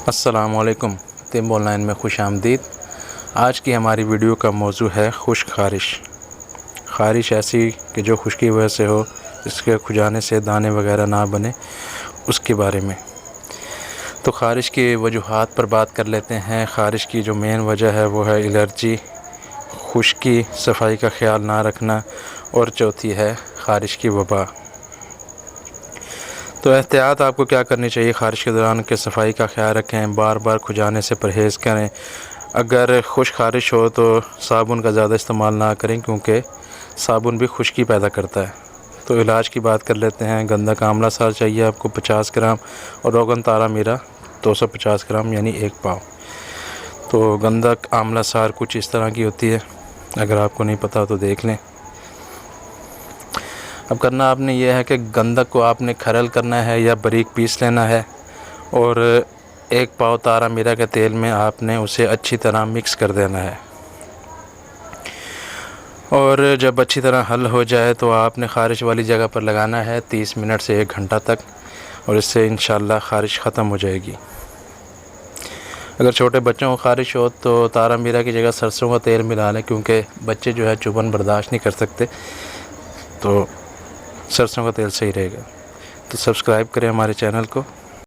السلام علیکم، طب آن لائن میں خوش آمدید۔ آج کی ہماری ویڈیو کا موضوع ہے خشک خارش۔ خارش ایسی کہ جو خشکی وجہ سے ہو، اس کے کھجانے سے دانے وغیرہ نہ بنے، اس کے بارے میں۔ تو خارش کی وجوہات پر بات کر لیتے ہیں۔ خارش کی جو مین وجہ ہے وہ ہے الرجی، خشکی، صفائی کا خیال نہ رکھنا، اور چوتھی ہے خارش کی وبا۔ تو احتیاط آپ کو کیا کرنی چاہیے خارش کے دوران؟ کہ صفائی کا خیال رکھیں، بار بار کھجانے سے پرہیز کریں۔ اگر خشک خارش ہو تو صابن کا زیادہ استعمال نہ کریں، کیونکہ صابن بھی خشکی پیدا کرتا ہے۔ تو علاج کی بات کر لیتے ہیں۔ گندک آملہ سار چاہیے آپ کو 50 گرام، اور روغن تارا میرا 250 گرام یعنی 1 پاؤ۔ تو گندک آملہ سار کچھ اس طرح کی ہوتی ہے، اگر آپ کو نہیں پتہ تو دیکھ لیں۔ اب کرنا آپ نے یہ ہے کہ گندک کو آپ نے کھرل کرنا ہے یا باریک پیس لینا ہے، اور 1 پاؤ تارا میرا کے تیل میں آپ نے اسے اچھی طرح مکس کر دینا ہے، اور جب اچھی طرح حل ہو جائے تو آپ نے خارش والی جگہ پر لگانا ہے 30 منٹ سے 1 گھنٹہ تک، اور اس سے انشاءاللہ خارش ختم ہو جائے گی۔ اگر چھوٹے بچوں کو خارش ہو تو تارا میرا کی جگہ سرسوں کا تیل ملا لیں، کیونکہ بچے جو ہے چبھن برداشت نہیں کر سکتے، تو سرسوں کا تیل صحیح رہے گا۔ تو سبسکرائب کریں ہمارے چینل کو۔